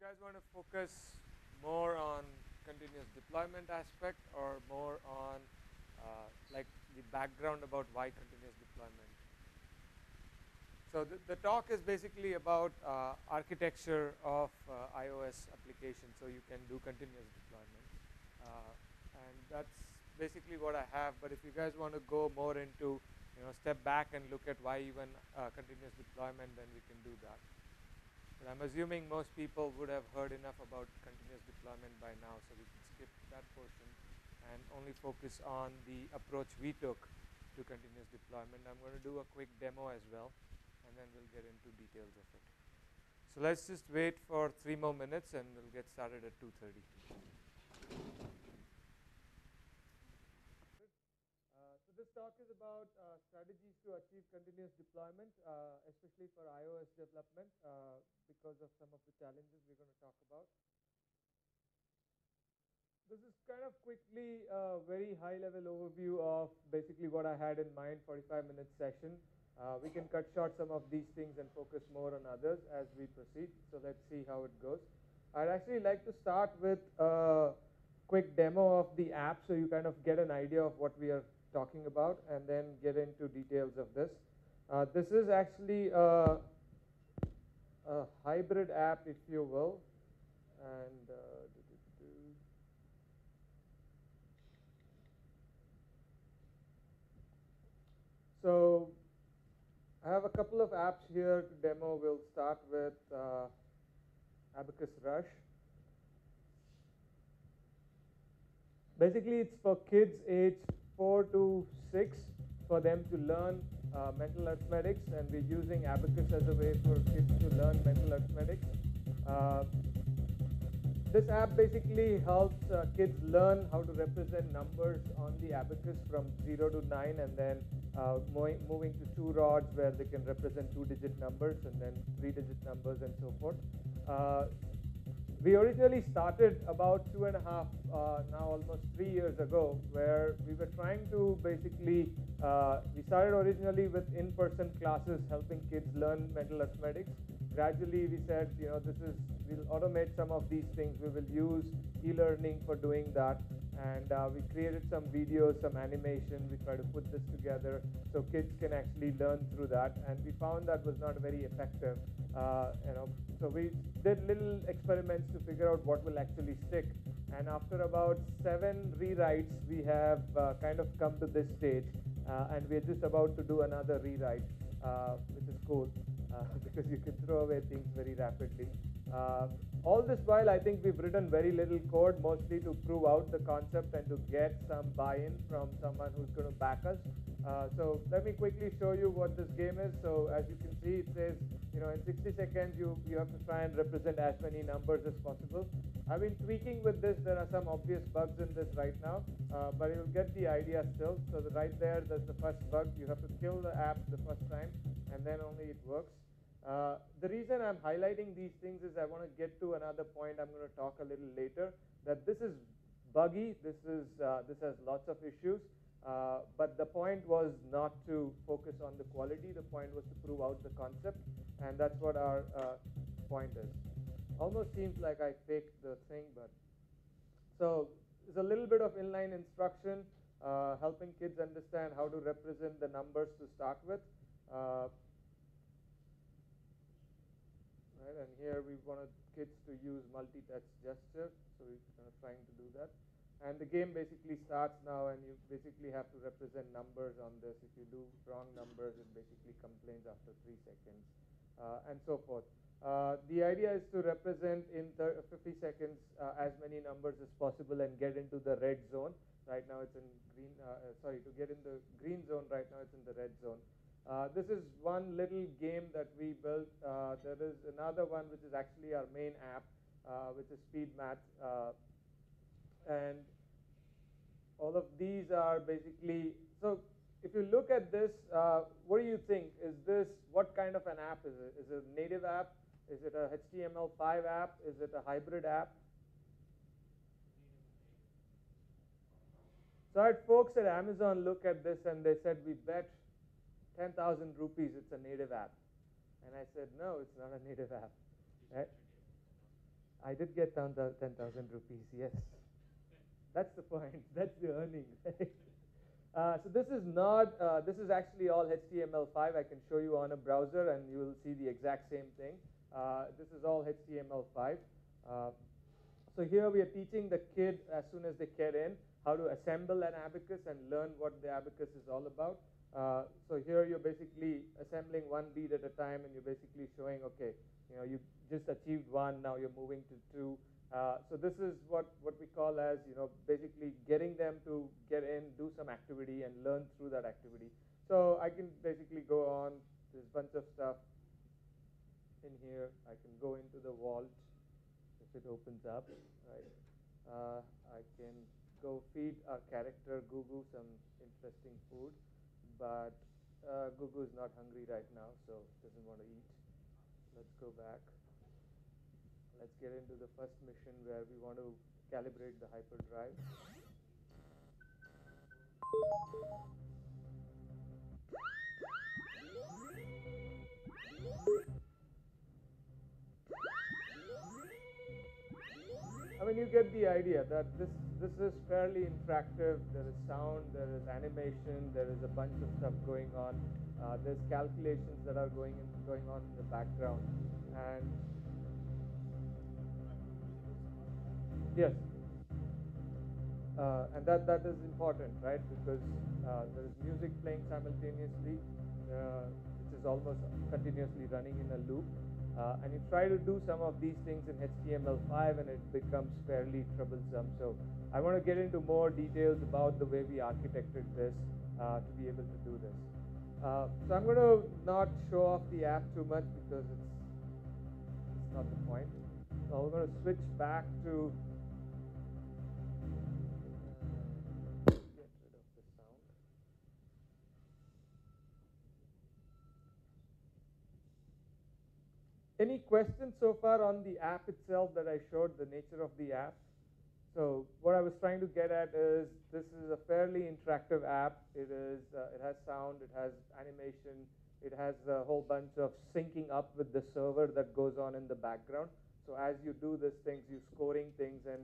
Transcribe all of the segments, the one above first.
guys want to focus more on continuous deployment aspect or more on like the background about why continuous deployment? So the talk is basically about architecture of iOS applications, so you can do continuous deployment, and that's basically what I have. But if you guys want to go more into, step back and look at why even continuous deployment, then we can do that. But I'm assuming most people would have heard enough about continuous deployment by now, so we can skip that portion and only focus on the approach we took to continuous deployment. I'm going to do a quick demo as well, and then we'll get into details of it. So let's just wait for 3 more minutes, and we'll get started at 2:30. So this talk is about strategies to achieve continuous deployment, especially for iOS development, because of some of the challenges we're going to talk about. This is kind of quickly a very high-level overview of basically what I had in mind, 45-minute session. We can cut short some of these things and focus more on others as we proceed. So let's see how it goes. I'd actually like to start with a quick demo of the app so you kind of get an idea of what we are talking about, and then get into details of this. This is actually a hybrid app, if you will. And so I have a couple of apps here to demo. We'll start with Abacus Rush. Basically, it's for kids aged 4 to 6 for them to learn mental arithmetics, and we're using Abacus as a way for kids to learn mental arithmetics. This app basically helps kids learn how to represent numbers on the abacus from 0 to 9, and then moving to 2 rods where they can represent 2-digit numbers, and then 3-digit numbers, and so forth. We originally started about 2.5, now almost 3 years ago, where we were trying to basically, we started originally with in-person classes helping kids learn mental arithmetics. Gradually we said, we'll automate some of these things. We will use e-learning for doing that. And we created some videos, some animation. We try to put this together so kids can actually learn through that. And we found that was not very effective. So we did little experiments to figure out what will actually stick. And after about 7 rewrites, we have kind of come to this stage. And we're just about to do another rewrite, which is cool. Because you can throw away things very rapidly. All this while, I think we've written very little code, mostly to prove out the concept and to get some buy-in from someone who's going to back us. So let me quickly show you what this game is. So as you can see, it says, in 60 seconds, you have to try and represent as many numbers as possible. I've been tweaking with this. There are some obvious bugs in this right now, but you'll get the idea still. So right there's the first bug. You have to kill the app the first time, and then only it works. The reason I'm highlighting these things is I want to get to another point I'm going to talk a little later, that this is buggy, this has lots of issues, but the point was not to focus on the quality, the point was to prove out the concept, and that's what our point is. Almost seems like I faked the thing, but so there's a little bit of inline instruction, helping kids understand how to represent the numbers to start with. And here we wanted kids to use multi-touch gesture, so we're kind of trying to do that. And the game basically starts now, and you basically have to represent numbers on this. If you do wrong numbers, it basically complains after 3 seconds, and so forth. The idea is to represent in 50 seconds as many numbers as possible and get into the red zone. Right now it's in green, to get in the green zone, right now it's in the red zone. This is one little game that we built. There is another one which is actually our main app, which is Speed Math. And all of these are basically, so if you look at this, what do you think? What kind of an app is it? Is it a native app? Is it a HTML5 app? Is it a hybrid app? So I had folks at Amazon look at this and they said, we bet 10,000 rupees it's a native app. And I said, no, it's not a native app. Right? I did get 10,000 rupees, yes. That's the point. That's the earning, right? So this is not, this is actually all HTML5. I can show you on a browser and you will see the exact same thing. This is all HTML5. So here we are teaching the kid as soon as they get in how to assemble an abacus and learn what the abacus is all about. So here you're basically assembling one bead at a time and you're basically showing, okay, you just achieved one, now you're moving to two. So this is what we call as, basically getting them to get in, do some activity and learn through that activity. So I can basically go on, there's a bunch of stuff in here. I can go into the vault if it opens up, right? I can go feed our character Gugu some interesting food, but Gugu is not hungry right now, so doesn't want to eat. Let's go back. Let's get into the first mission where we want to calibrate the hyperdrive. I mean, you get the idea that this is fairly interactive. There is sound, there is animation, there is a bunch of stuff going on. There's calculations that are going on in the background, and yes, and that is important, right? Because there is music playing simultaneously, which is almost continuously running in a loop. And you try to do some of these things in HTML5 and it becomes fairly troublesome. So I want to get into more details about the way we architected this to be able to do this. So I'm going to not show off the app too much because it's not the point. So we're going to switch back to get rid of the sound. Any questions so far on the app itself that I showed, the nature of the app? So what I was trying to get at is this is a fairly interactive app. It has sound, it has animation, it has a whole bunch of syncing up with the server that goes on in the background. So as you do these things, you're scoring things, and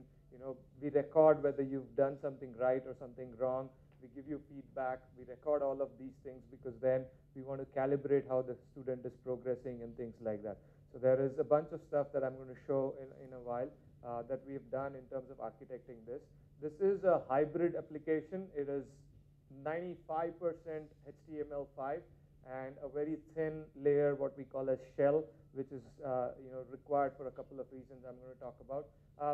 we record whether you've done something right or something wrong. We give you feedback. We record all of these things because then we want to calibrate how the student is progressing and things like that. So there is a bunch of stuff that I'm going to show in a while that we've done in terms of architecting this. This is a hybrid application. It is 95% HTML5 and a very thin layer, what we call a shell, which is required for a couple of reasons I'm going to talk about.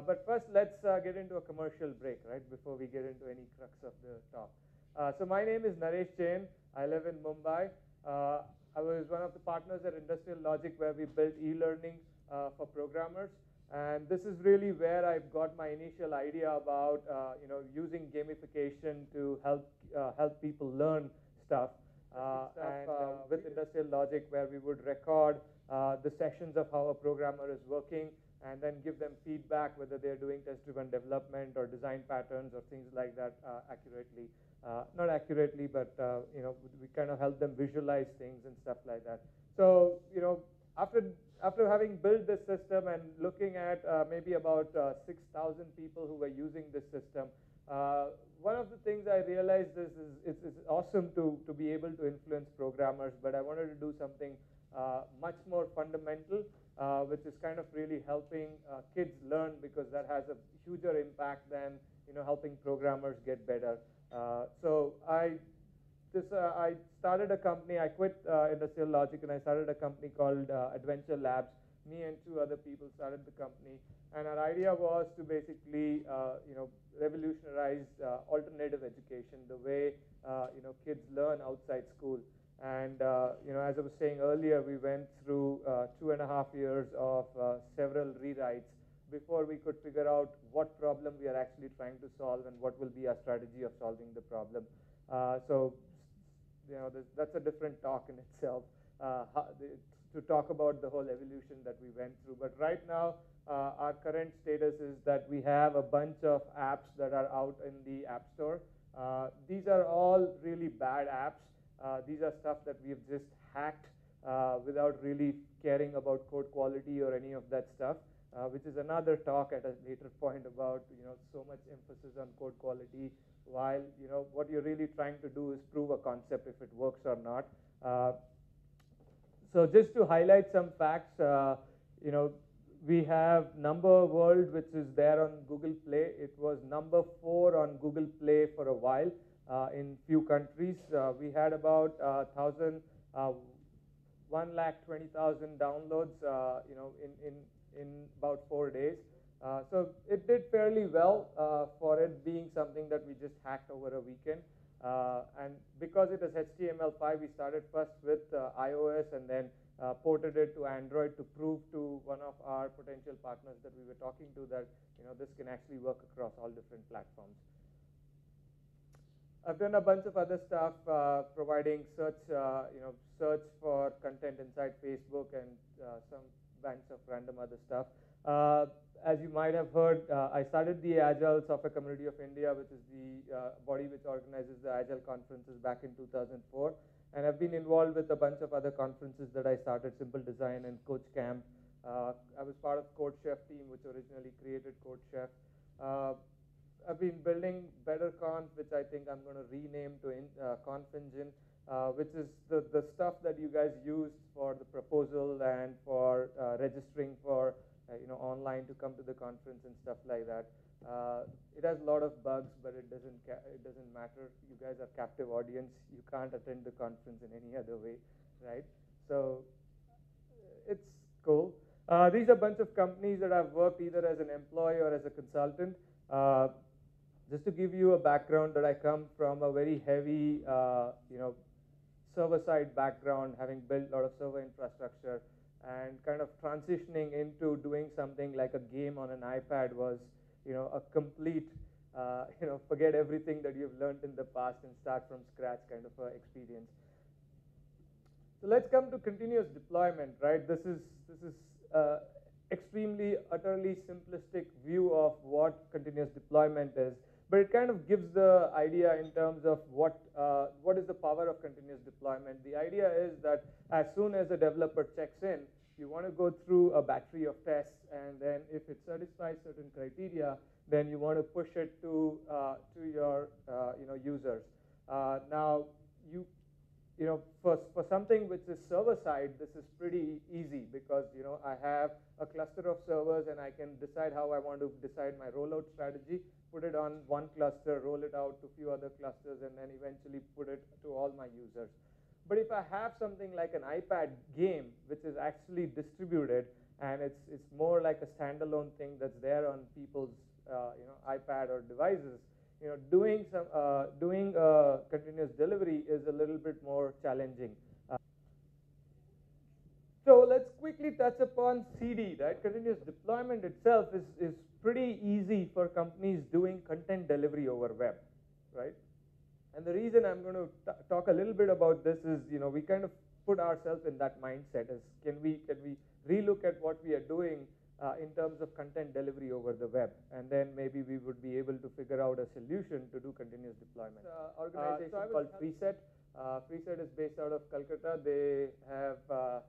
But first, let's get into a commercial break, right, before we get into any crux of the talk. So my name is Naresh Jain. I live in Mumbai. I was one of the partners at Industrial Logic where we built e-learning for programmers. And this is really where I got my initial idea about using gamification to help people learn stuff. With Industrial Logic, where we would record the sessions of how a programmer is working and then give them feedback whether they're doing test-driven development or design patterns or things like that accurately. Not accurately, but we kind of help them visualize things and stuff like that. So after having built this system and looking at maybe about 6,000 people who were using this system, one of the things I realized is it's awesome to be able to influence programmers, but I wanted to do something much more fundamental, which is kind of really helping kids learn, because that has a huger impact than helping programmers get better. So I started a company. I quit Industrial Logic and I started a company called Adventure Labs. Me and two other people started the company, and our idea was to basically revolutionize alternative education, the way kids learn outside school. And as I was saying earlier, we went through 2.5 years of several rewrites before we could figure out what problem we are actually trying to solve and what will be our strategy of solving the problem. So that's a different talk in itself, to talk about the whole evolution that we went through. But right now, our current status is that we have a bunch of apps that are out in the App Store. These are all really bad apps. These are stuff that we've just hacked without really caring about code quality or any of that stuff. which is another talk at a later point about so much emphasis on code quality, while what you're really trying to do is prove a concept if it works or not. So just to highlight some facts, we have Number World, which is there on Google Play. It was number 4 on Google Play for a while in few countries. We had about 1,20,000 downloads, in about 4 days. So it did fairly well for it being something that we just hacked over a weekend. And because it is HTML5, we started first with iOS and then ported it to Android to prove to one of our potential partners that we were talking to that this can actually work across all different platforms. I've done a bunch of other stuff, providing search, search for content inside Facebook and some bunch of random other stuff. As you might have heard, I started the Agile Software Community of India, which is the body which organizes the Agile conferences back in 2004. And I've been involved with a bunch of other conferences that I started, Simple Design and Coach Camp. I was part of Code Chef team, which originally created Code Chef. I've been building BetterConf, which I think I'm going to rename to Conf Engine, which is the stuff that you guys used for the proposal and for registering for online to come to the conference and stuff like that. It has a lot of bugs, but it doesn't matter. You guys are captive audience. You can't attend the conference in any other way, right? So it's cool. These are a bunch of companies that I've worked either as an employee or as a consultant. Just to give you a background, that I come from a very heavy, server-side background, having built a lot of server infrastructure, and kind of transitioning into doing something like a game on an iPad was, a complete, forget everything that you've learned in the past and start from scratch kind of experience. So let's come to continuous deployment, right? This is extremely, utterly simplistic view of what continuous deployment is. But it kind of gives the idea in terms of what is the power of continuous deployment. The idea is that as soon as a developer checks in, you want to go through a battery of tests, and then if it satisfies certain criteria, then you want to push it to your users. Now, for something which is server side, this is pretty easy because I have a cluster of servers and I can decide how I want to decide my rollout strategy, put it on one cluster, roll it out to a few other clusters, and then eventually put it to all my users. But if I have something like an iPad game, which is actually distributed, and it's more like a standalone thing that's there on people's iPad or devices, doing continuous delivery is a little bit more challenging. So let's quickly touch upon CD, right? Continuous deployment itself is pretty easy for companies doing content delivery over web, right? And the reason I'm going to talk a little bit about this is, we kind of put ourselves in that mindset as can we relook at what we are doing in terms of content delivery over the web, and then maybe we would be able to figure out a solution to do continuous deployment. Organization called FreeSet. FreeSet is based out of Calcutta. They have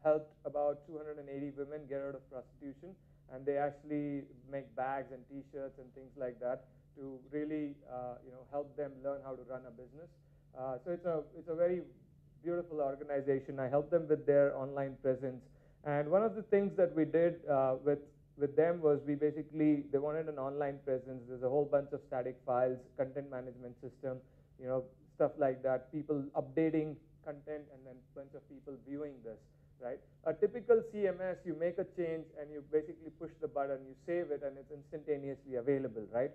helped about 280 women get out of prostitution, and they actually make bags and T-shirts and things like that to really help them learn how to run a business. So it's a very beautiful organization. I helped them with their online presence, and one of the things that we did with them was they wanted an online presence. There's a whole bunch of static files, content management system, stuff like that, people updating content, and then a bunch of people viewing this, right? A typical CMS, you make a change and you basically push the button, you save it, and it's instantaneously available, right?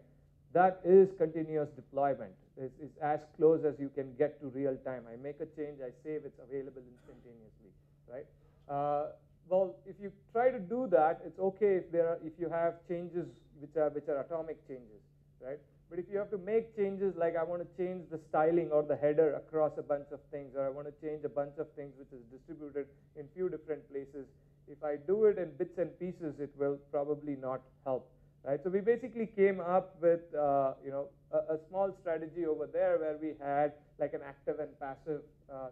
That is continuous deployment. It's as close as you can get to real time. I make a change, I save, it's available instantaneously, right? Well, if you try to do that, it's okay if you have changes which are atomic changes, right? But if you have to make changes like I want to change the styling or the header across a bunch of things, or I want to change a bunch of things which is distributed in few different places, if I do it in bits and pieces, it will probably not help, right? So we basically came up with a small strategy over there where we had like an active and passive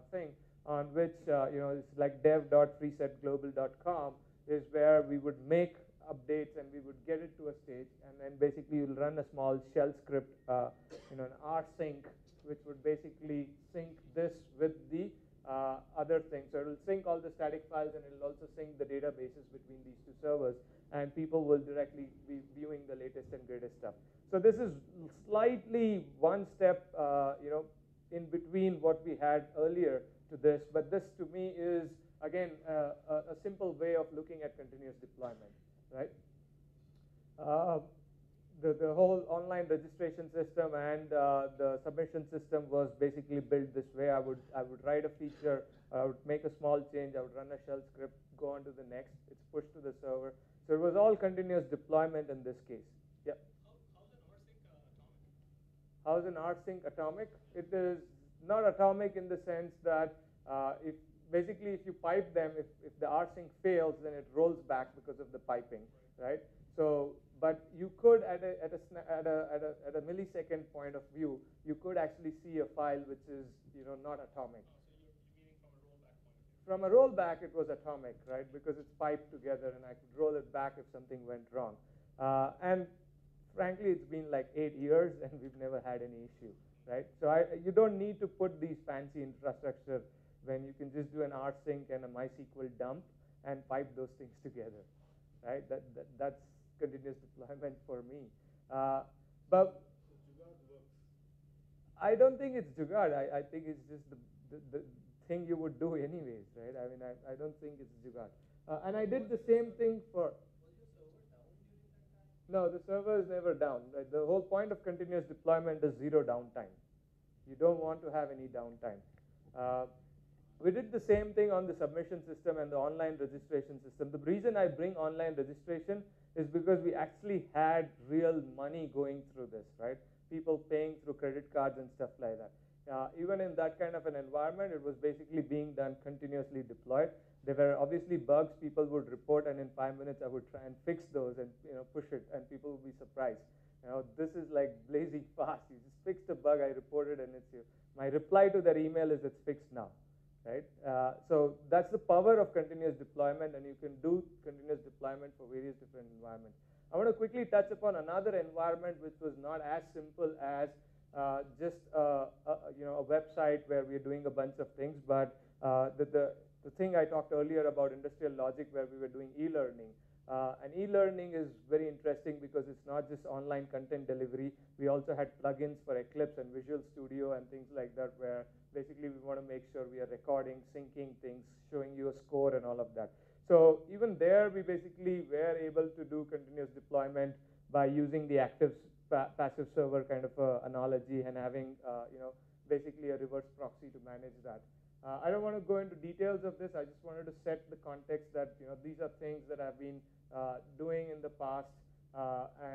thing on which it's like dev.freesetglobal.com is where we would make updates, and we would get it to a stage, and then basically you'll run a small shell script, an rsync, which would basically sync this with the other things. So it will sync all the static files, and it will also sync the databases between these two servers, and people will directly be viewing the latest and greatest stuff. So this is slightly one step, in between what we had earlier to this, but this to me is, again, a simple way of looking at continuous deployment, right? The whole online registration system and the submission system was basically built this way. I would write a feature, I would make a small change, I would run a shell script, go on to the next, it's pushed to the server. So it was all continuous deployment in this case. Yeah. How's an rsync atomic? It is not atomic in the sense that if you pipe them, if the rsync fails, then it rolls back because of the piping, right? So, but you could at a millisecond point of view, you could actually see a file which is not atomic. From a rollback, it was atomic, right? Because it's piped together, and I could roll it back if something went wrong. And frankly, it's been like 8 years, and we've never had any issue, right? So you don't need to put these fancy infrastructure when you can just do an rsync and a MySQL dump and pipe those things together, right? That's continuous deployment for me. But I don't think it's jugaad. I think it's just the thing you would do anyways, right? I mean, I don't think it's jugaad. And I did the same thing for. No, the server is never down. Right? The whole point of continuous deployment is zero downtime. You don't want to have any downtime. We did the same thing on the submission system and the online registration system. The reason I bring online registration is because we actually had real money going through this, right? People paying through credit cards and stuff like that. Even in that kind of an environment, it was basically being done continuously deployed. There were obviously bugs people would report, and in 5 minutes I would try and fix those and push it, and people would be surprised. This is like blazing fast. You just fixed a bug, I reported, and it's my reply to that email is it's fixed now, right? So that's the power of continuous deployment, and you can do continuous deployment for various different environments. I want to quickly touch upon another environment which was not as simple as just a website where we're doing a bunch of things, but the thing I talked earlier about industrial logic where we were doing e-learning. And e-learning is very interesting because it's not just online content delivery. We also had plugins for Eclipse and Visual Studio and things like that, where basically we want to make sure we are recording, syncing things, showing you a score and all of that. So even there, we basically were able to do continuous deployment by using the active passive server kind of analogy and having basically a reverse proxy to manage that. I don't want to go into details of this. I just wanted to set the context that these are things that I've been doing in the past,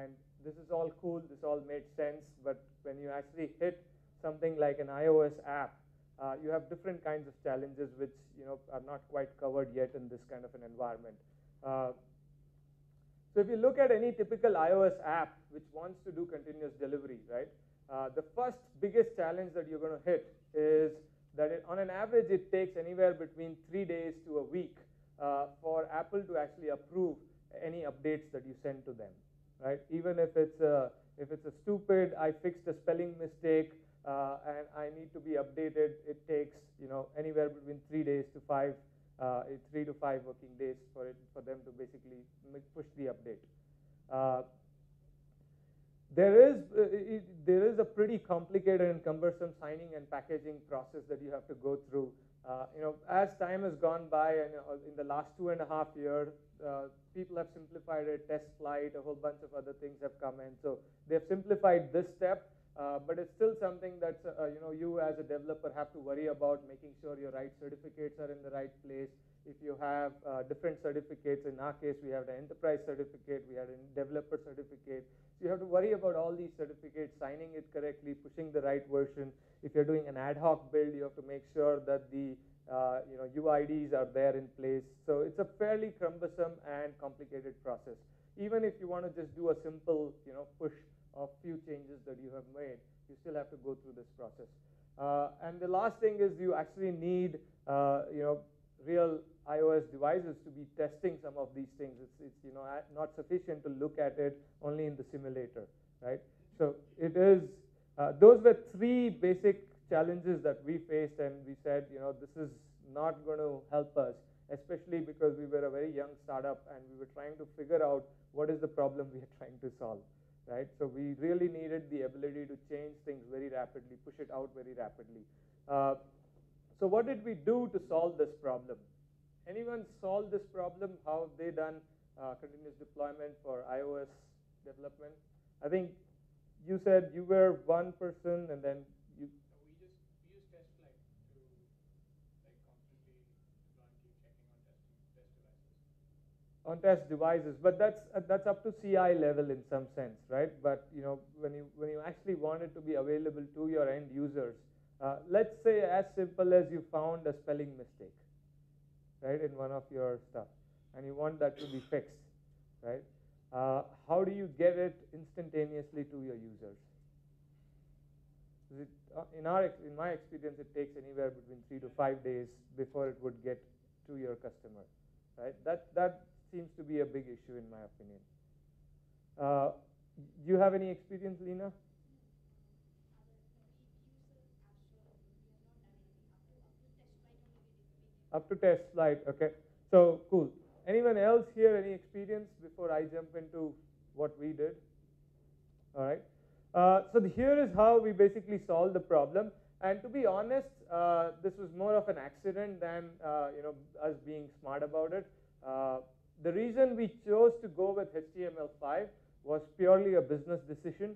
and this is all cool. This all made sense, but when you actually hit something like an iOS app, you have different kinds of challenges which are not quite covered yet in this kind of an environment. So if you look at any typical iOS app which wants to do continuous delivery, right? The first biggest challenge that you're going to hit is that on an average it takes anywhere between 3 days to a week for Apple to actually approve any updates that you send to them, right? Even if it's a stupid, I fixed a spelling mistake and I need to be updated, it takes anywhere between 3 days to 5, 3 to 5 working days for them to basically push the update. There is a pretty complicated and cumbersome signing and packaging process that you have to go through. As time has gone by, and in the last 2.5 years, people have simplified it. Test flight, a whole bunch of other things have come in. So they've simplified this step, but it's still something that you as a developer have to worry about, making sure your right certificates are in the right place. If you have different certificates, in our case, we have the enterprise certificate, we have a developer certificate. So you have to worry about all these certificates, signing it correctly, pushing the right version. If you're doing an ad hoc build, you have to make sure that the UIDs are there in place. So it's a fairly cumbersome and complicated process. Even if you want to just do a simple push of few changes that you have made, you still have to go through this process. And the last thing is you actually need real iOS devices to be testing some of these things. It's not sufficient to look at it only in the simulator, right? So it is. Those were three basic challenges that we faced, and we said, this is not going to help us, especially because we were a very young startup and we were trying to figure out what is the problem we are trying to solve, right? So we really needed the ability to change things very rapidly, push it out very rapidly. So what did we do to solve this problem? Anyone solve this problem? How have they done continuous deployment for iOS development? I think you said you were one person, and then you. We use test flight to constantly run, keep checking on test devices. On test devices, but that's up to CI level in some sense, right? But when you actually want it to be available to your end users, let's say as simple as you found a spelling mistake, right, in one of your stuff, and you want that to be fixed, right? How do you get it instantaneously to your users? In my experience, it takes anywhere between 3 to 5 days before it would get to your customer, right? That seems to be a big issue in my opinion. Do you have any experience, Lena? Up to test flight, okay. So cool. Anyone else here, any experience before I jump into what we did? All right. So here is how we basically solved the problem. And to be honest, this was more of an accident than us being smart about it. The reason we chose to go with HTML5 was purely a business decision.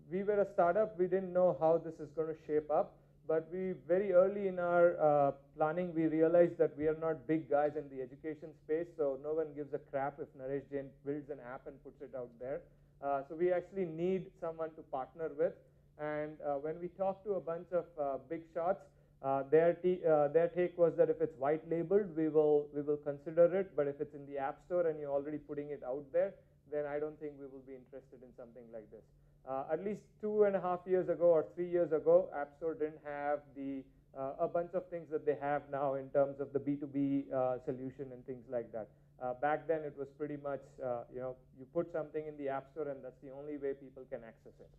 We were a startup. We didn't know how this is going to shape up. But we very early in our planning, we realized that we are not big guys in the education space, so no one gives a crap if Naresh Jain builds an app and puts it out there. So we actually need someone to partner with. And when we talked to a bunch of big shots, their take was that if it's white labeled, we will consider it. But if it's in the App Store and you're already putting it out there, then I don't think we will be interested in something like this. At least 2.5 years ago or 3 years ago, App Store didn't have a bunch of things that they have now in terms of the B2B solution and things like that. Back then, it was pretty much, you put something in the App Store and that's the only way people can access it.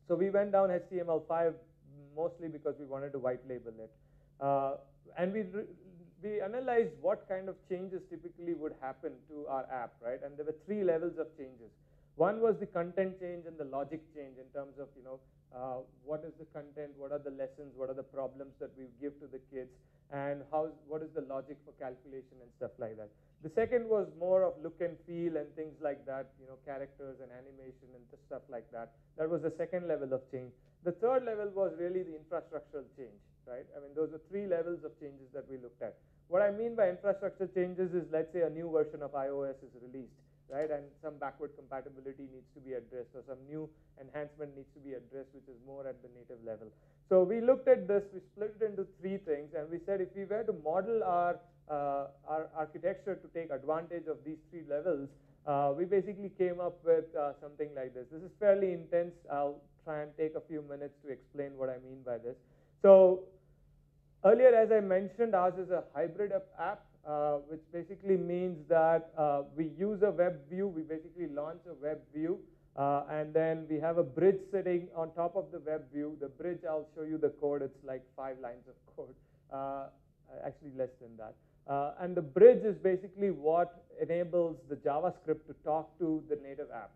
So we went down HTML5 mostly because we wanted to white label it. And we analyzed what kind of changes typically would happen to our app, right? And there were 3 levels of changes. One was the content change and the logic change in terms of, what is the content, what are the lessons, what are the problems that we give to the kids, and what is the logic for calculation and stuff like that. The second was more of look and feel and things like that, characters and animation and stuff like that. That was the second level of change. The third level was really the infrastructural change, right? I mean, those are 3 levels of changes that we looked at. What I mean by infrastructure changes is, let's say a new version of iOS is released, right? And some backward compatibility needs to be addressed, or some new enhancement needs to be addressed, which is more at the native level. So we looked at this, we split it into 3 things, and we said if we were to model our architecture to take advantage of these 3 levels, we basically came up with something like this. This is fairly intense. I'll try and take a few minutes to explain what I mean by this. So earlier, as I mentioned, ours is a hybrid app, which basically means that we use a web view. We basically launch a web view, and then we have a bridge sitting on top of the web view. The bridge, I'll show you the code. It's like 5 lines of code, actually less than that. And the bridge is basically what enables the JavaScript to talk to the native app.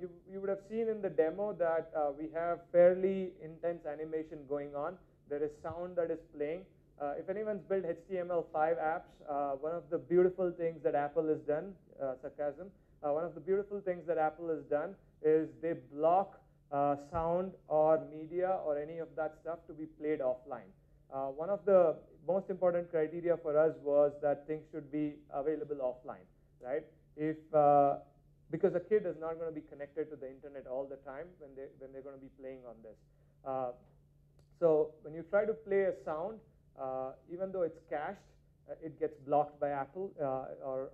You would have seen in the demo that we have fairly intense animation going on. There is sound that is playing. If anyone's built HTML5 apps, one of the beautiful things that Apple has done, sarcasm, one of the beautiful things that Apple has done is they block sound or media or any of that stuff to be played offline. One of the most important criteria for us was that things should be available offline, right? Because a kid is not going to be connected to the internet all the time when they're going to be playing on this. So when you try to play a sound, even though it's cached, it gets blocked by Apple or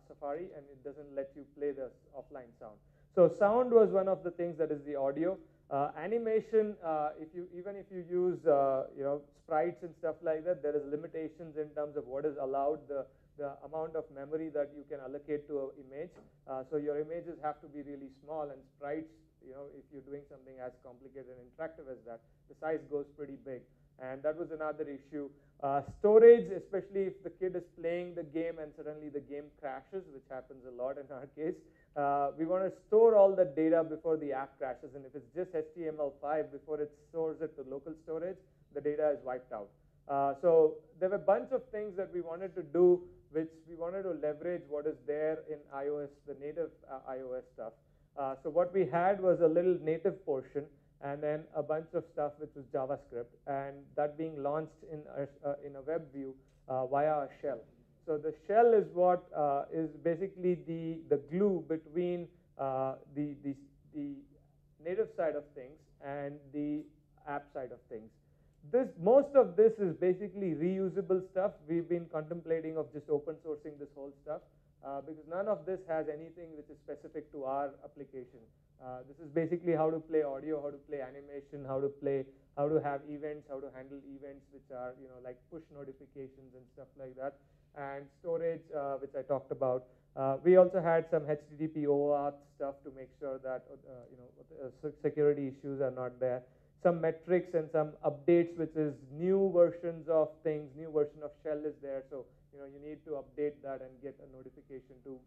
Safari, and it doesn't let you play the offline sound. So sound was one of the things that is the audio. Animation, even if you use sprites and stuff like that, there is limitations in terms of what is allowed, the amount of memory that you can allocate to an image. So your images have to be really small, and sprites, if you're doing something as complicated and interactive as that, the size goes pretty big. And that was another issue. Storage, especially if the kid is playing the game and suddenly the game crashes, which happens a lot in our case. We want to store all the data before the app crashes, and if it's just HTML5, before it stores it to local storage, the data is wiped out. So there were a bunch of things that we wanted to do, which we wanted to leverage what is there in iOS, the native iOS stuff. So what we had was a little native portion, and then a bunch of stuff which was JavaScript, and that being launched in a web view via a shell. So the shell is what is basically the glue between the native side of things and the app side of things. Most of this is basically reusable stuff. We've been contemplating of just open sourcing this whole stuff because none of this has anything which is specific to our application. This is basically how to play audio, how to play animation, how to have events, how to handle events which are like push notifications and stuff like that, and storage, which I talked about. We also had some HTTP OAuth stuff to make sure that security issues are not there. Some metrics and some updates, which is new versions of things, new version of shell is there. So you need to update that and get a notification to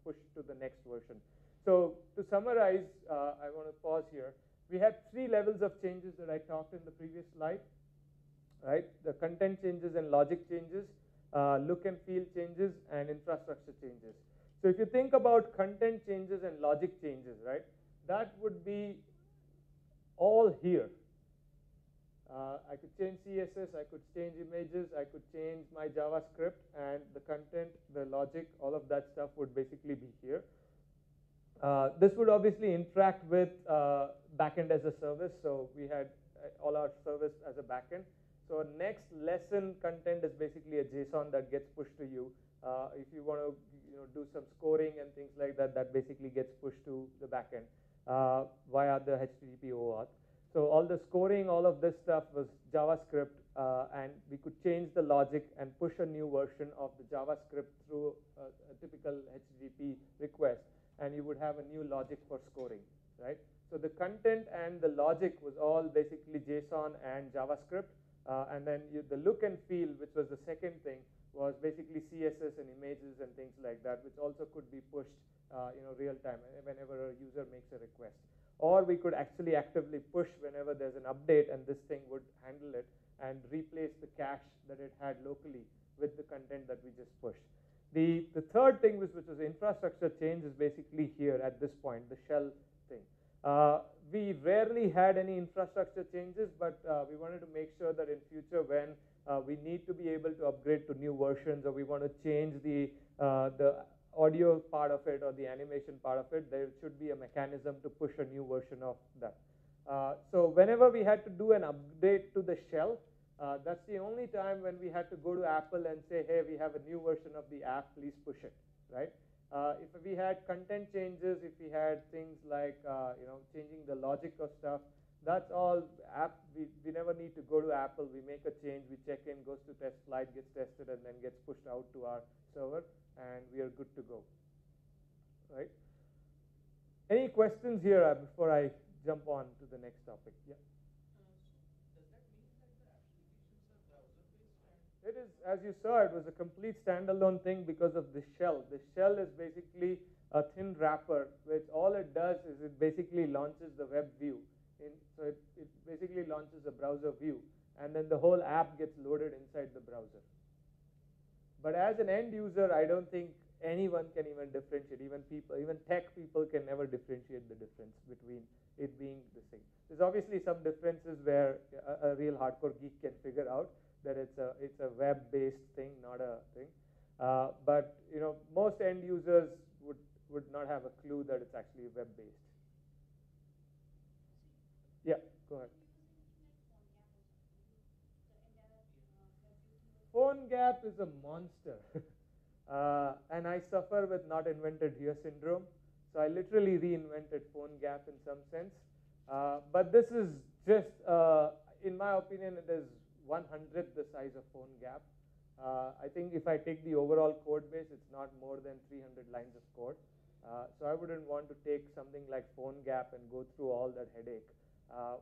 push to the next version. So to summarize, I want to pause here. We had 3 levels of changes that I talked in the previous slide, right? The content changes and logic changes, look and feel changes, and infrastructure changes. So if you think about content changes and logic changes, right, that would be all here. I could change CSS, I could change images, I could change my JavaScript, and the content, the logic, all of that stuff would basically be here. This would obviously interact with backend as a service, so we had all our service as a backend. So next lesson content is basically a JSON that gets pushed to you. If you want to do some scoring and things like that, that basically gets pushed to the backend via the HTTP OAuth. So all the scoring, all of this stuff was JavaScript, and we could change the logic and push a new version of the JavaScript through a typical HTTP request, and you would have a new logic for scoring, right? So the content and the logic was all basically JSON and JavaScript, and then the look and feel, which was the second thing, was basically CSS and images and things like that, which also could be pushed real time whenever a user makes a request. Or we could actually actively push whenever there's an update, and this thing would handle it and replace the cache that it had locally with the content that we just pushed. The third thing, which was infrastructure change, is basically here at this point, the shell thing. We rarely had any infrastructure changes, but we wanted to make sure that in future when we need to be able to upgrade to new versions, or we want to change the audio part of it or the animation part of it, there should be a mechanism to push a new version of that. So whenever we had to do an update to the shell, that's the only time when we had to go to Apple and say, hey, we have a new version of the app, please push it, right? If we had content changes, if we had things like changing the logic of stuff, that's all app. We never need to go to Apple. We make a change, we check in, goes to test flight, gets tested, and then gets pushed out to our server, and we are good to go, right? Any questions here before I jump on to the next topic? Yeah. Does that mean that the applications are browser-based? It is, as you saw, it was a complete standalone thing because of the shell. The shell is basically a thin wrapper, which all it does is it basically launches the web view. So it basically launches a browser view, and then the whole app gets loaded inside the browser. But as an end user, I don't think anyone can even differentiate. Even tech people can never differentiate the difference between it being the same. There's obviously some differences where a real hardcore geek can figure out that it's a web-based thing, not a thing. But most end users would not have a clue that it's actually web-based. Yeah, go ahead. PhoneGap is a monster. And I suffer with not invented here syndrome. So I literally reinvented PhoneGap in some sense. But this is just, in my opinion, it is 1/100th the size of PhoneGap. I think if I take the overall code base, it's not more than 300 lines of code. So I wouldn't want to take something like PhoneGap and go through all that headache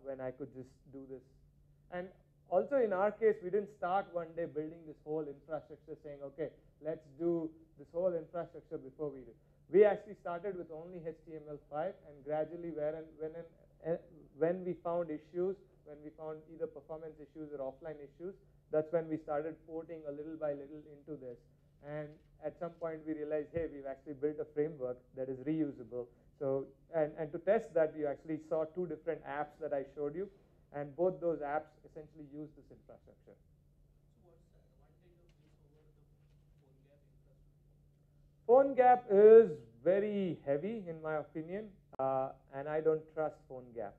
when I could just do this. And also in our case, we didn't start one day building this whole infrastructure saying, okay, let's do this whole infrastructure before we do. We actually started with only HTML5, and gradually when we found issues, when we found either performance issues or offline issues, that's when we started porting a little by little into this. And at some point we realized, hey, we've actually built a framework that is reusable. So, and to test that, you actually saw two different apps that I showed you, and both those apps essentially use this infrastructure. So what's the advantage of this over the PhoneGap infrastructure? PhoneGap is very heavy, in my opinion, and I don't trust PhoneGap.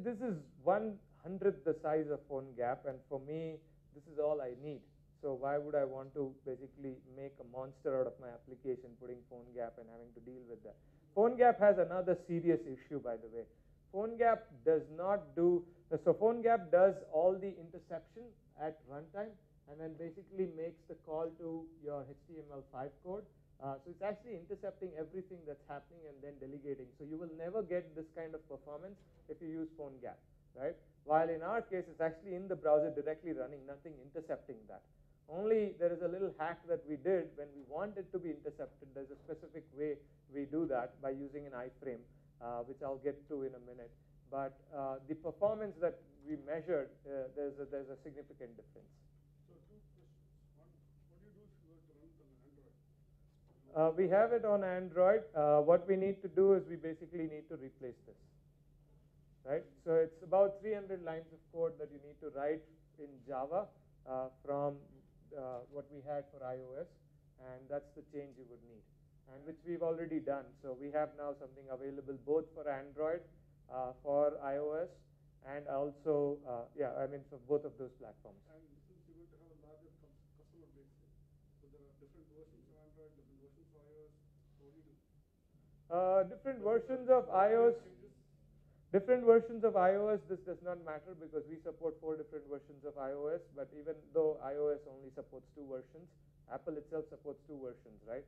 This is 1/100th the size of PhoneGap, and for me, this is all I need. So why would I want to basically make a monster out of my application, putting PhoneGap and having to deal with that? PhoneGap has another serious issue, by the way. PhoneGap does not do, so PhoneGap does all the interception at runtime, and then basically makes the call to your HTML5 code. So it's actually intercepting everything that's happening and then delegating. So you will never get this kind of performance if you use PhoneGap, right? While in our case, it's actually in the browser directly running, nothing intercepting that. Only there is a little hack that we did when we want it to be intercepted. There's a specific way we do that by using an iframe, which I'll get to in a minute. But the performance that we measured, there's a significant difference. So two questions. One, what do you do if you were to run it on Android? We have it on Android. What we need to do is we basically need to replace this, right? So it's about 300 lines of code that you need to write in Java from what we had for iOS, and that's the change you would need, and which we've already done. So we have now something available both for Android, for iOS, and also, for both of those platforms. And since you're going to have a larger customer base, so there are different versions of Android, different versions of iOS. What do you do? Different versions of iOS. Different versions of iOS, this does not matter because we support 4 different versions of iOS, but even though iOS only supports 2 versions, Apple itself supports 2 versions, right?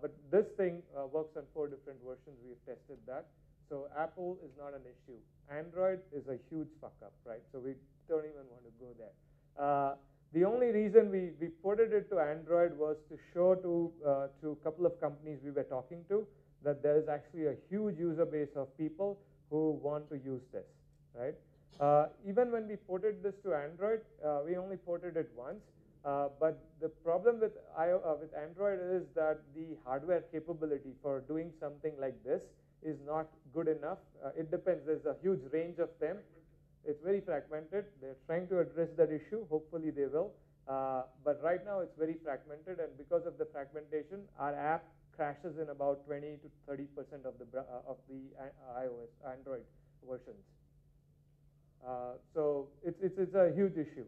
But this thing works on 4 different versions. We've tested that. So Apple is not an issue. Android is a huge fuck up, right? So we don't even want to go there. The only reason we ported it to Android was to show to a couple of companies we were talking to that there is actually a huge user base of people who want to use this, right? Even when we ported this to Android, we only ported it once. But the problem with Android is that the hardware capability for doing something like this is not good enough. It depends. There's a huge range of them. It's very fragmented. They're trying to address that issue. Hopefully they will. But right now it's very fragmented, and because of the fragmentation, our app crashes in about 20 to 30% of the iOS, Android versions. So it's a huge issue.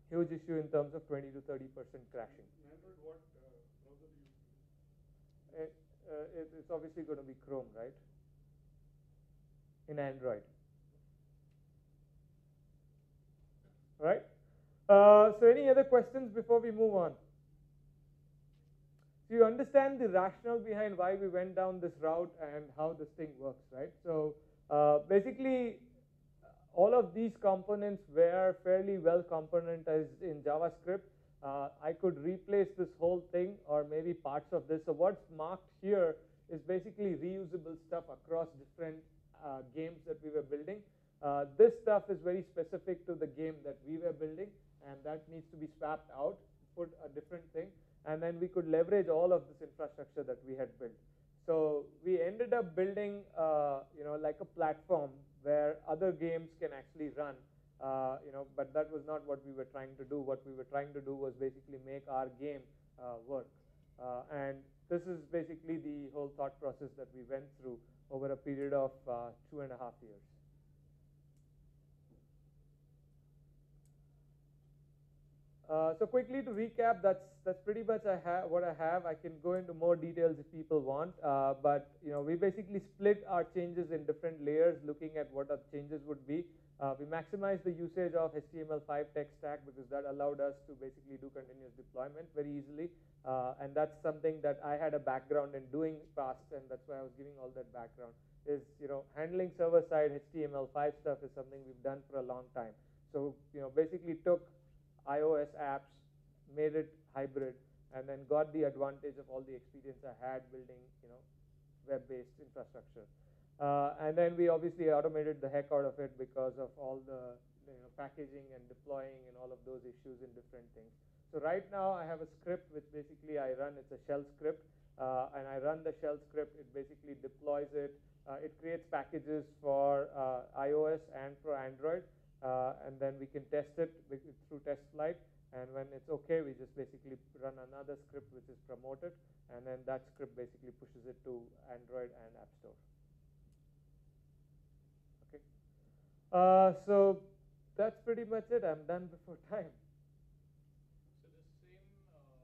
Huge issue in terms of 20 to 30% crashing. In Android, what browser do you use? It's obviously going to be Chrome, right? In Android. Right? So any other questions before we move on? So you understand the rationale behind why we went down this route and how this thing works, right? So basically, all of these components were fairly well componentized in JavaScript. I could replace this whole thing or maybe parts of this. So what's marked here is basically reusable stuff across different games that we were building. This stuff is very specific to the game that we were building, and that needs to be swapped out, put a different thing, and then we could leverage all of this infrastructure that we had built. So we ended up building, like a platform where other games can actually run, but that was not what we were trying to do. What we were trying to do was basically make our game work. And this is basically the whole thought process that we went through over a period of 2.5 years. So quickly to recap, that's that's pretty much what I have. I can go into more details if people want, but we basically split our changes in different layers, looking at what our changes would be. We maximize the usage of HTML5 tech stack because that allowed us to basically do continuous deployment very easily, and that's something that I had a background in doing past, and that's why I was giving all that background. Is handling server-side HTML5 stuff is something we've done for a long time. So basically took iOS apps, made it hybrid, and then got the advantage of all the experience I had building web-based infrastructure. And then we obviously automated the heck out of it because of all the packaging and deploying and all of those issues in different things. So right now I have a script which basically I run. It's a shell script, and I run the shell script. It basically deploys it. It creates packages for iOS and for Android, and then we can test it through test flight. And when it's okay, we just basically run another script which is promoted, and then that script basically pushes it to Android and App Store. Okay, so that's pretty much it. I'm done before time. So the same sort of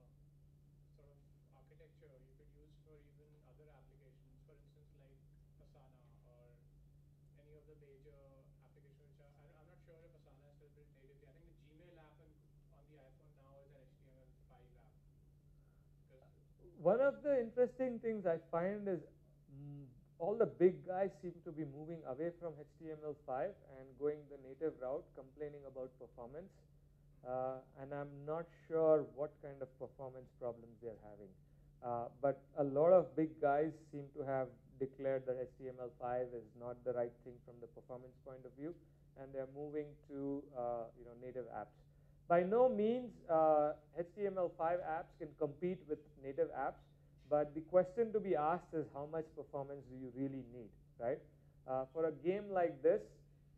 architecture you could use for even other applications, for instance, like Asana or any of the major applications which are, I'm not sure if Asana is still built natively. I think the Gmail app on the iPhone now is an HTML5 app. One of the interesting things I find is all the big guys seem to be moving away from HTML5 and going the native route, complaining about performance. And I'm not sure what kind of performance problems they're having. But a lot of big guys seem to have declared that HTML5 is not the right thing from the performance point of view, and they're moving to native apps. By no means HTML5 apps can compete with native apps, but the question to be asked is how much performance do you really need, right? For a game like this,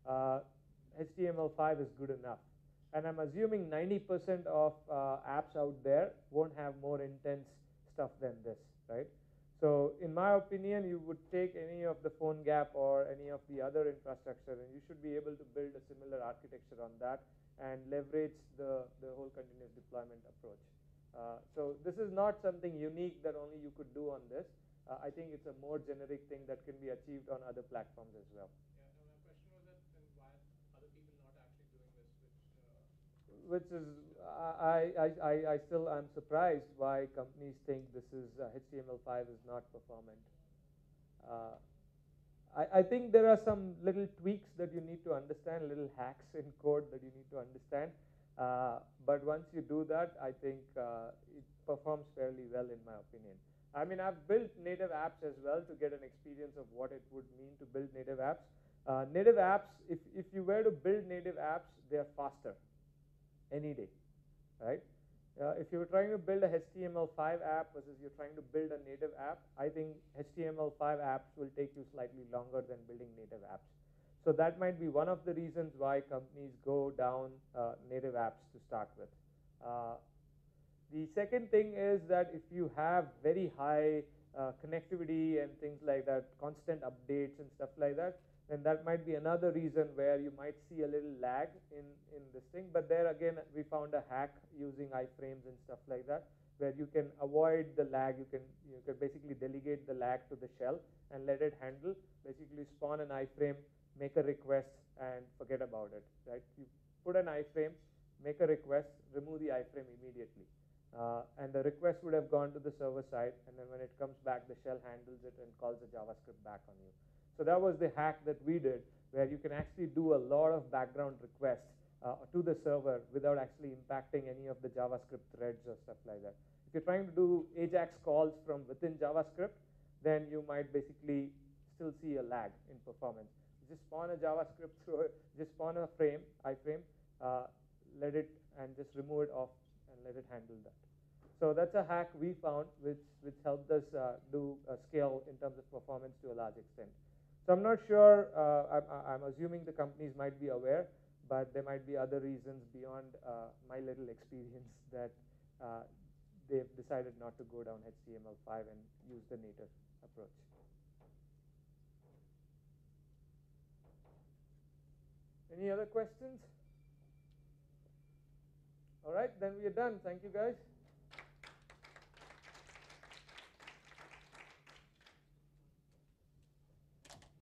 HTML5 is good enough. And I'm assuming 90% of apps out there won't have more intense stuff than this, right? So in my opinion, you would take any of the PhoneGap or any of the other infrastructure, and you should be able to build a similar architecture on that and leverage the whole continuous deployment approach. So this is not something unique that only you could do on this. I think it's a more generic thing that can be achieved on other platforms as well. Yeah, no, my question was that then why are other people not actually doing this? Which is, I still am surprised why companies think this is HTML5 is not performant. I think there are some little tweaks that you need to understand, little hacks in code that you need to understand. But once you do that, I think it performs fairly well in my opinion. I mean, I've built native apps as well to get an experience of what it would mean to build native apps. Native apps, if you were to build native apps, they're faster any day, right? If you're trying to build a HTML5 app versus you're trying to build a native app, I think HTML5 apps will take you slightly longer than building native apps. So that might be one of the reasons why companies go down native apps to start with. The second thing is that if you have very high connectivity and things like that, constant updates and stuff like that, then that might be another reason where you might see a little lag in this thing. But there again, we found a hack using iframes and stuff like that, where you can avoid the lag. You can basically delegate the lag to the shell and let it handle. Basically spawn an iframe, make a request, and forget about it, right? You put an iframe, make a request, remove the iframe immediately. And the request would have gone to the server side, and then when it comes back, the shell handles it and calls the JavaScript back on you. So that was the hack that we did, where you can actually do a lot of background requests to the server without actually impacting any of the JavaScript threads or stuff like that. If you're trying to do AJAX calls from within JavaScript, then you might basically still see a lag in performance. Just spawn a JavaScript through it, just spawn a iframe, let it, and just remove it off and let it handle that. So that's a hack we found which helped us do scale in terms of performance to a large extent. So I'm not sure, I'm assuming the companies might be aware, but there might be other reasons beyond my little experience that they've decided not to go down HTML5 and use the native approach. Any other questions? All right, then we are done. Thank you, guys.